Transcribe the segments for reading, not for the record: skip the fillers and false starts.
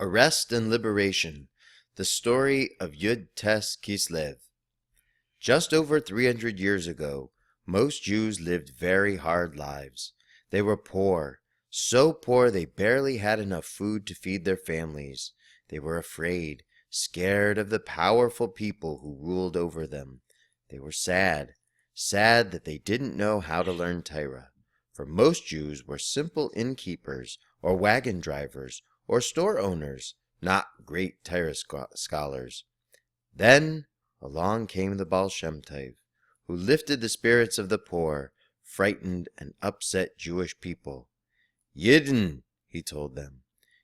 Arrest and Liberation, the story of Yud Tes Kislev. Just over 300 years ago, most Jews lived very hard lives. They were poor, so poor they barely had enough food to feed their families. They were afraid, scared of the powerful people who ruled over them. They were sad that they didn't know how to learn Torah. For most Jews were simple innkeepers, or wagon drivers, or store owners, not great Torah scholars. Then along came the Baal Shem Tov, who lifted the spirits of the poor, frightened and upset Jewish people. Yidden, he told them,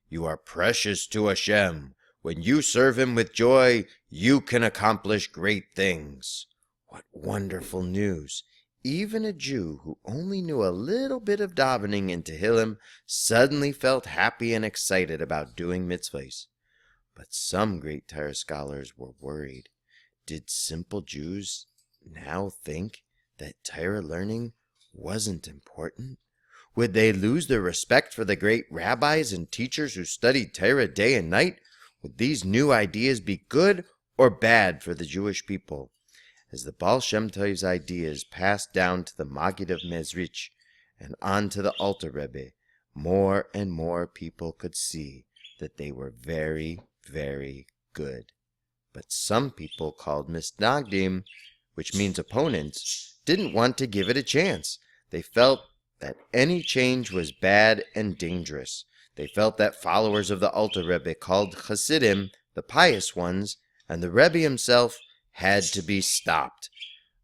you are precious to Hashem. When you serve him with joy, you can accomplish great things. What wonderful news! Even a Jew who only knew a little bit of davening in Tehillim suddenly felt happy and excited about doing mitzvahs. But some great Torah scholars were worried. Did simple Jews now think that Torah learning wasn't important? Would they lose their respect for the great rabbis and teachers who studied Torah day and night? Would these new ideas be good or bad for the Jewish people? As the Baal Shem Tov's ideas passed down to the Maggid of Mezrich and on to the Alter Rebbe, more and more people could see that they were very, very good. But some people called misnagdim, which means opponents, didn't want to give it a chance. They felt that any change was bad and dangerous. They felt that followers of the Alter Rebbe, called Hasidim, the pious ones, and the Rebbe himself, had to be stopped.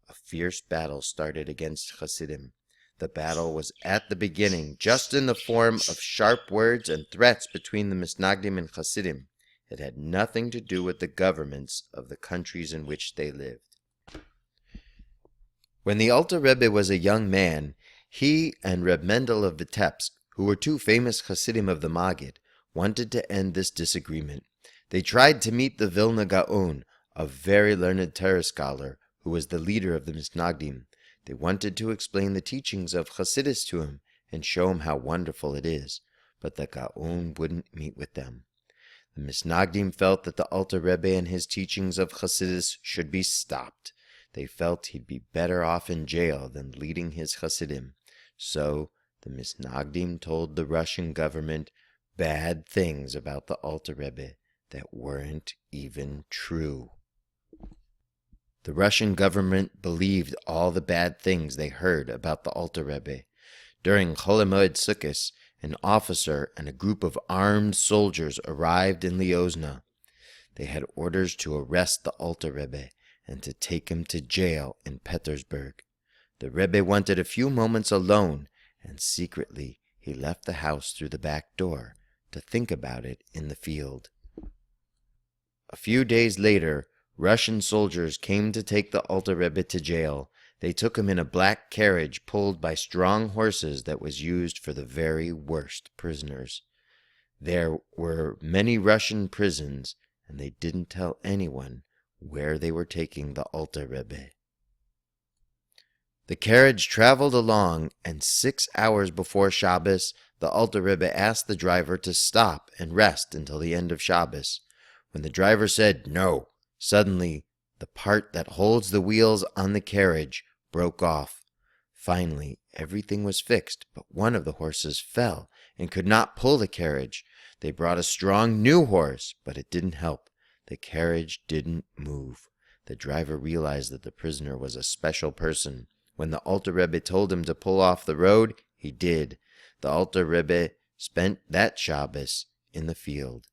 A fierce battle started against Hasidim. The battle was at the beginning, just in the form of sharp words and threats between the Misnagdim and Hasidim. It had nothing to do with the governments of the countries in which they lived. When the Alter Rebbe was a young man, he and Reb Mendel of Vitebsk, who were two famous Hasidim of the Maggid, wanted to end this disagreement. They tried to meet the Vilna Gaon, a very learned Torah scholar who was the leader of the Misnagdim. They wanted to explain the teachings of Hasidus to him and show him how wonderful it is, but the Gaon wouldn't meet with them. The Misnagdim felt that the Alter Rebbe and his teachings of Hasidus should be stopped. They felt he'd be better off in jail than leading his Hasidim. So the Misnagdim told the Russian government bad things about the Alter Rebbe that weren't even true. The Russian government believed all the bad things they heard about the Alter Rebbe. During Chol HaMoed Sukkos, an officer and a group of armed soldiers arrived in Liozna. They had orders to arrest the Alter Rebbe and to take him to jail in Petersburg. The Rebbe wanted a few moments alone, and secretly he left the house through the back door to think about it in the field. A few days later, Russian soldiers came to take the Alter Rebbe to jail. They took him in a black carriage pulled by strong horses that was used for the very worst prisoners. There were many Russian prisons, and they didn't tell anyone where they were taking the Alter Rebbe. The carriage traveled along, and 6 hours before Shabbos, the Alter Rebbe asked the driver to stop and rest until the end of Shabbos. When the driver said no, suddenly the part that holds the wheels on the carriage broke off. Finally, everything was fixed, but one of the horses fell and could not pull the carriage. They brought a strong new horse, but it didn't help. The carriage didn't move. The driver realized that the prisoner was a special person. When the Alter Rebbe told him to pull off the road, he did. The Alter Rebbe spent that Shabbos in the field.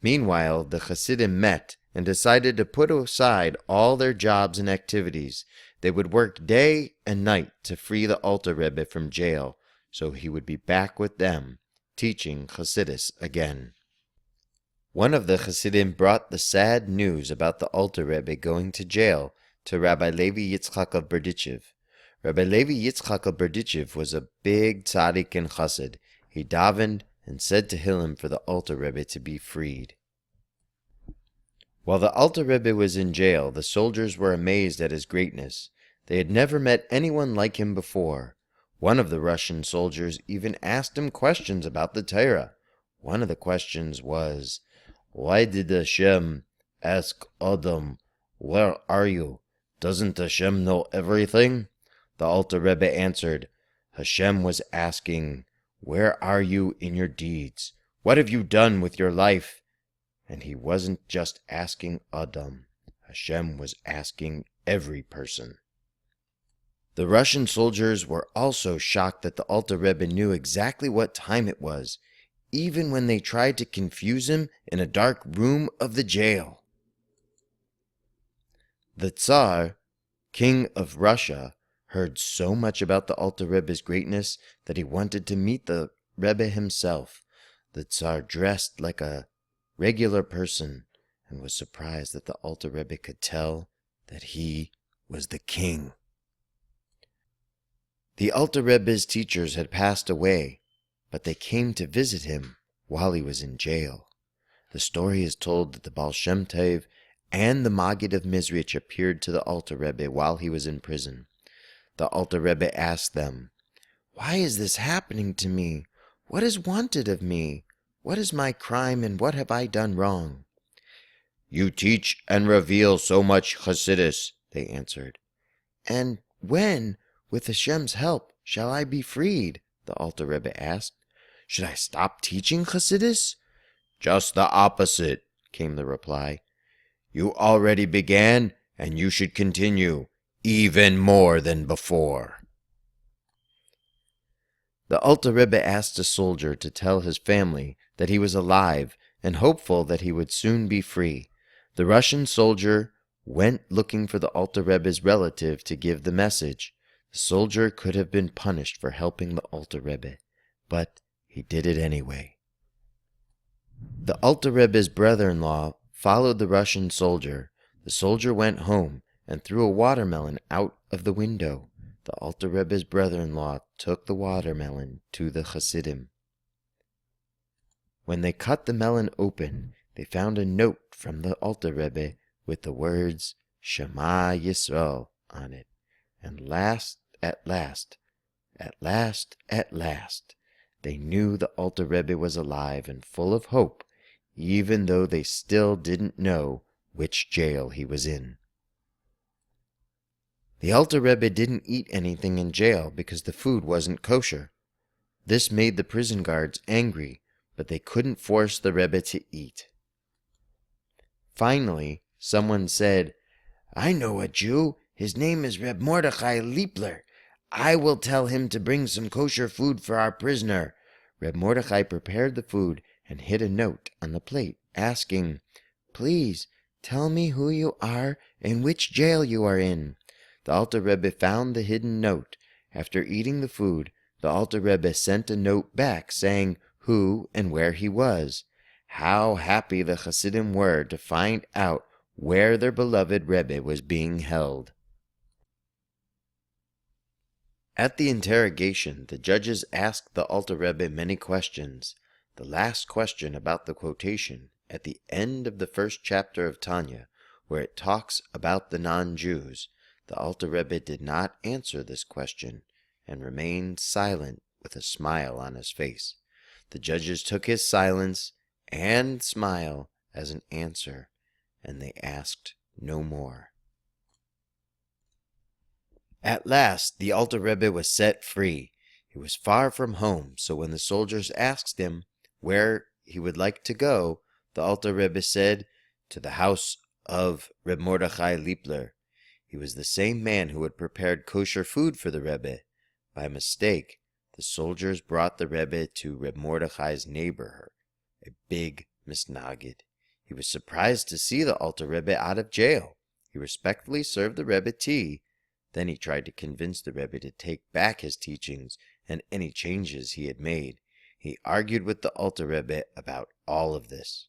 Meanwhile, the Hasidim met and decided to put aside all their jobs and activities. They would work day and night to free the Alter Rebbe from jail, so he would be back with them, teaching Hasidus again. One of the Hasidim brought the sad news about the Alter Rebbe going to jail to Rabbi Levi Yitzchak of Berdichev. Rabbi Levi Yitzchak of Berdichev was a big tzaddik and chassid. He davened and said Tehillim for the Alter Rebbe to be freed. While the Alter Rebbe was in jail, the soldiers were amazed at his greatness. They had never met anyone like him before. One of the Russian soldiers even asked him questions about the Torah. One of the questions was, "Why did Hashem ask Adam, 'Where are you?' Doesn't Hashem know everything?" The Alter Rebbe answered, "Hashem was asking, 'Where are you in your deeds? What have you done with your life?' And he wasn't just asking Adam. Hashem was asking every person." The Russian soldiers were also shocked that the Alter Rebbe knew exactly what time it was, even when they tried to confuse him in a dark room of the jail. The Tsar, king of Russia, heard so much about the Alter Rebbe's greatness that he wanted to meet the Rebbe himself. The Tsar dressed like a regular person and was surprised that the Alter Rebbe could tell that he was the king. The Alter Rebbe's teachers had passed away, but they came to visit him while he was in jail. The story is told that the Baal Shem Tov and the Maggid of Mizrich appeared to the Alter Rebbe while he was in prison. The Alter Rebbe asked them, "Why is this happening to me? What is wanted of me? What is my crime and what have I done wrong?" "You teach and reveal so much Chassidus," they answered. "And when, with Hashem's help, shall I be freed?" the Alter Rebbe asked. "Should I stop teaching Chassidus?" "Just the opposite," came the reply. "You already began, and you should continue, even more than before." The Alter Rebbe asked a soldier to tell his family that he was alive and hopeful that he would soon be free. The Russian soldier went looking for the Alter Rebbe's relative to give the message. The soldier could have been punished for helping the Alter Rebbe, but he did it anyway. The Alter Rebbe's brother-in-law followed the Russian soldier. The soldier went home and threw a watermelon out of the window. The Alter Rebbe's brother-in-law took the watermelon to the Hasidim. When they cut the melon open, they found a note from the Alter Rebbe with the words Shema Yisrael on it. And at last, they knew the Alter Rebbe was alive and full of hope, even though they still didn't know which jail he was in. The Alter Rebbe didn't eat anything in jail because the food wasn't kosher. This made the prison guards angry, but they couldn't force the Rebbe to eat. Finally, someone said, "I know a Jew. His name is Reb Mordechai Liebler. I will tell him to bring some kosher food for our prisoner." Reb Mordechai prepared the food and hid a note on the plate, asking, "Please, tell me who you are and which jail you are in." The Alter Rebbe found the hidden note. After eating the food, the Alter Rebbe sent a note back saying who and where he was. How happy the Hasidim were to find out where their beloved Rebbe was being held. At the interrogation, the judges asked the Alter Rebbe many questions. The last question about the quotation at the end of the first chapter of Tanya, where it talks about the non-Jews, the Alter Rebbe did not answer this question and remained silent with a smile on his face. The judges took his silence and smile as an answer, and they asked no more. At last, the Alter Rebbe was set free. He was far from home, so when the soldiers asked him where he would like to go, the Alter Rebbe said, "To the house of Reb Mordechai Liebler." He was the same man who had prepared kosher food for the Rebbe. By mistake, the soldiers brought the Rebbe to Reb Mordechai's neighbor, a big misnagid. He was surprised to see the Alter Rebbe out of jail. He respectfully served the Rebbe tea. Then he tried to convince the Rebbe to take back his teachings and any changes he had made. He argued with the Alter Rebbe about all of this.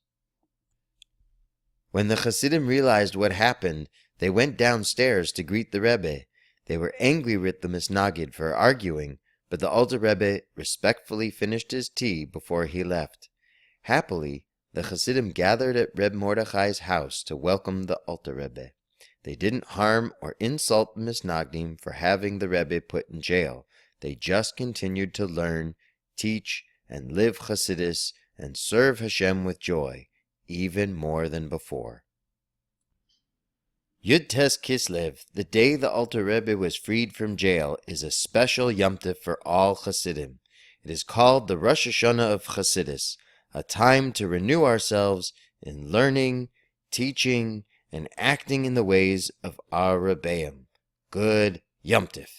When the Hasidim realized what happened, they went downstairs to greet the Rebbe. They were angry with the misnagid for arguing, but the Alter Rebbe respectfully finished his tea before he left. Happily, the Hasidim gathered at Reb Mordechai's house to welcome the Alter Rebbe. They didn't harm or insult the misnagdim for having the Rebbe put in jail. They just continued to learn, teach, and live Chassidus and serve Hashem with joy, even more than before. Yud Tes Kislev, the day the Alter Rebbe was freed from jail, is a special Yom Tov for all Hasidim. It is called the Rosh Hashanah of Hasidus, a time to renew ourselves in learning, teaching, and acting in the ways of our Rebbeim. Good Yom Tov.